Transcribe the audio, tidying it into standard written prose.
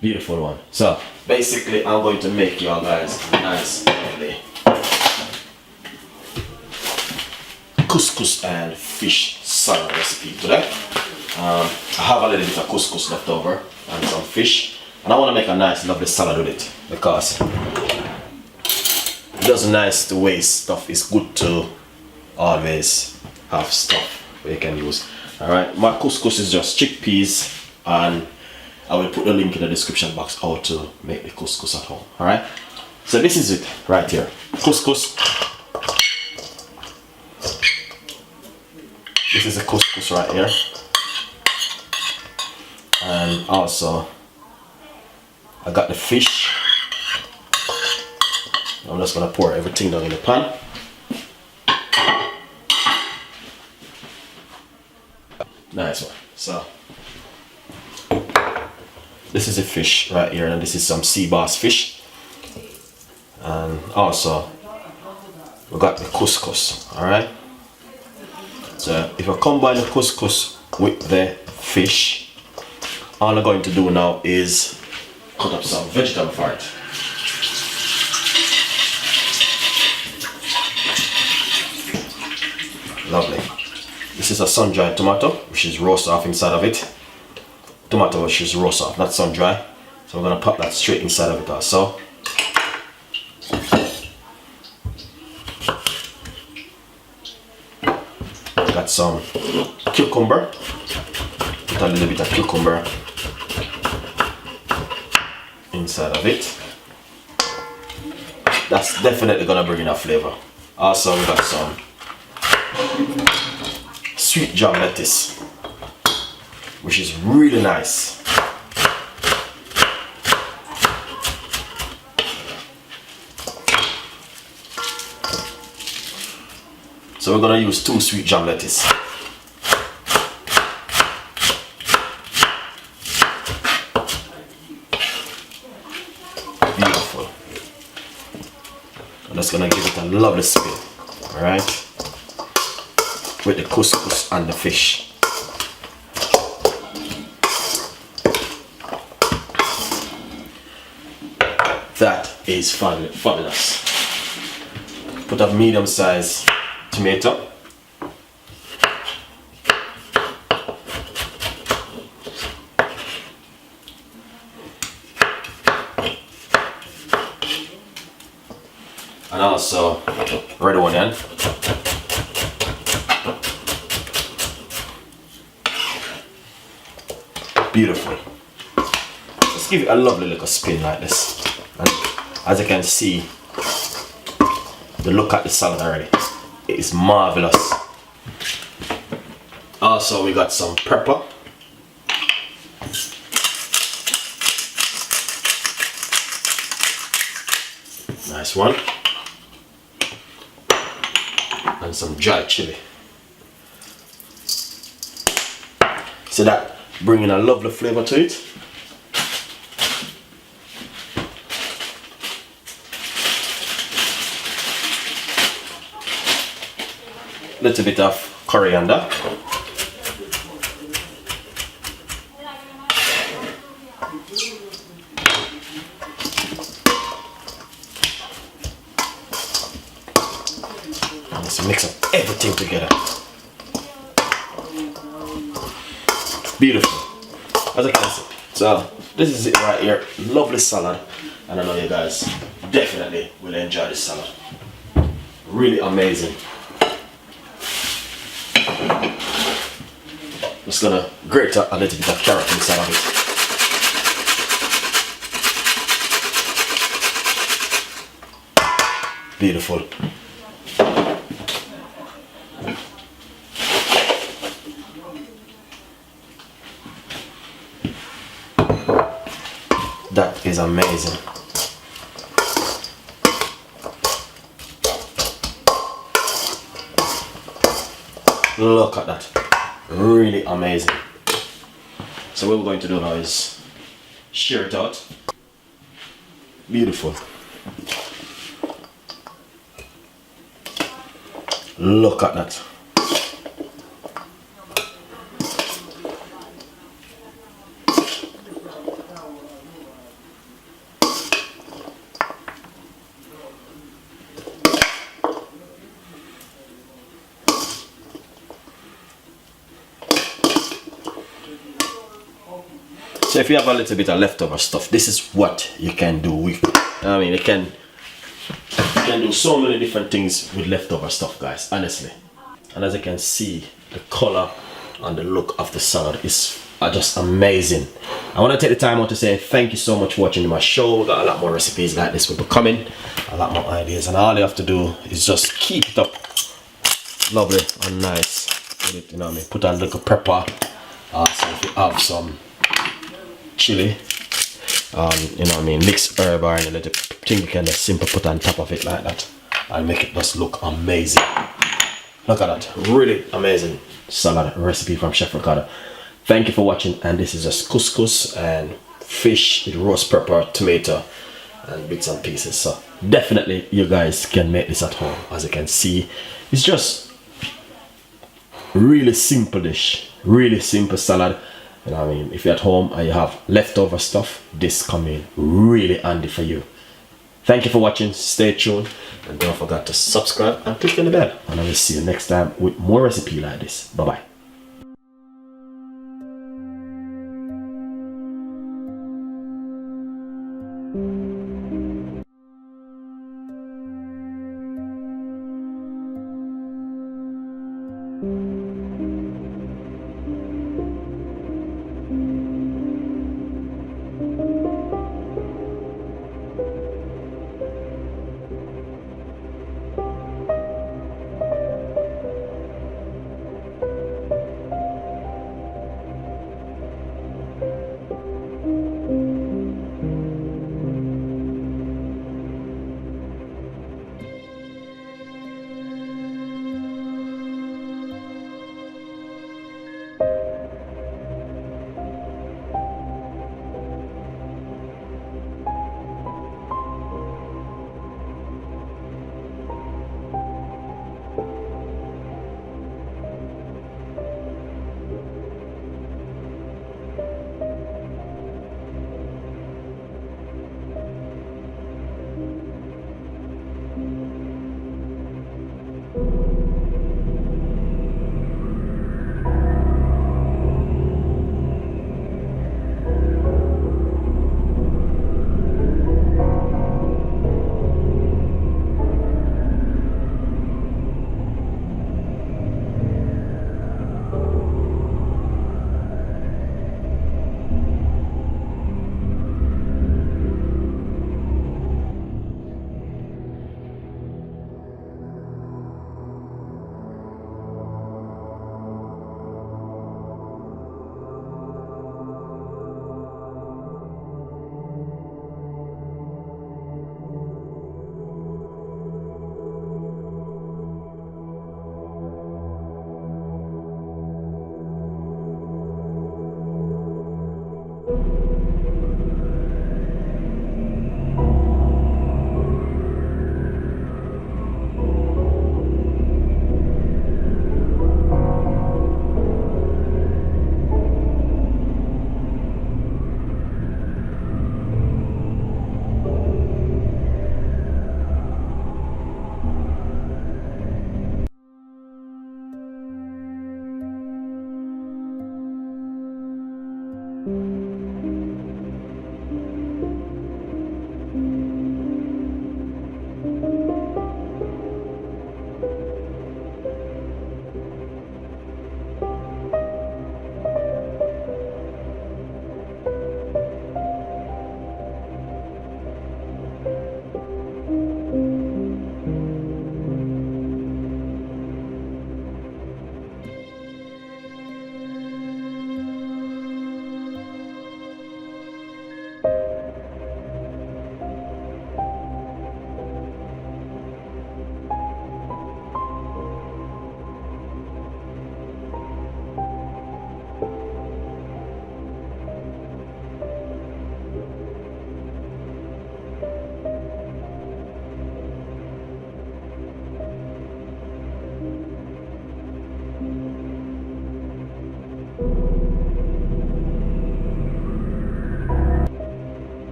Beautiful one. So basically I'm going to make y'all guys a nice lovely couscous and fish salad recipe today. I have a little bit of couscous left over and some fish, and I want to make a nice lovely salad with it because it doesn't nice to waste stuff. It's good to always have stuff where you can use. Alright, my couscous is just chickpeas, and I will put the link in the description box how to make the couscous at home. Alright, so this is it right here. Couscous. This is a couscous right here. And also I got the fish. I'm just gonna pour everything down in the pan. Nice one. So this is a fish right here, and this is some sea bass fish. And also we got the couscous. Alright, so if I combine the couscous with the fish, all I'm going to do now is cut up some vegetable for it. Lovely. This is a sun-dried tomato, which is roast off inside of it. Tomato which is roast off, not sun-dry. So we're gonna pop that straight inside of it also. Got some cucumber. Put a little bit of cucumber inside of it. That's definitely gonna bring in a flavor. Also we got some sweet jam lettuce, which is really nice. So we're gonna use 2 sweet jam lettuce. Beautiful. I'm just gonna give it a lovely spin. Alright? With the couscous and the fish. That is fabulous. Put a medium size tomato. And also red onion. Beautiful. Let's give it a lovely little spin like this. And as you can see, the look at the salad already, it is marvelous. Also we got some pepper. Nice one. And some dry chili. See that bringing a lovely flavor to it. Little bit of coriander. And let's mix up everything together. Beautiful. As I can see. So this is it right here. Lovely salad. And I know you guys definitely will enjoy this salad. Really amazing. Just gonna grate a little bit of carrot inside of it. Beautiful. That is amazing. Look at that. Really amazing. So what we're going to do now is share it out. Beautiful. Look at that. So if you have a little bit of leftover stuff, this is what you can do with. I mean, you can do so many different things with leftover stuff, guys, honestly. And as you can see, the color and the look of the salad are just amazing. I want to take the time out to say thank you so much for watching my show. We got a lot more recipes like this will be coming, a lot more ideas, and all you have to do is just keep it up lovely and nice with it, you know what I mean. Put on a little pepper, so if you have some chili, you know what I mean, mixed herb or any little thing you can just simply put on top of it like that and make it just look amazing. Look at that, really amazing salad recipe from Chef Ricardo. Thank you for watching, and this is just couscous and fish with roast pepper, tomato and bits and pieces. So definitely you guys can make this at home. As you can see, it's just really simple dish, really simple salad. You know what I mean, if you're at home and you have leftover stuff, this come in really handy for you. Thank you for watching, stay tuned, and don't forget to subscribe and click on the bell, and I will see you next time with more recipe like this. Bye bye.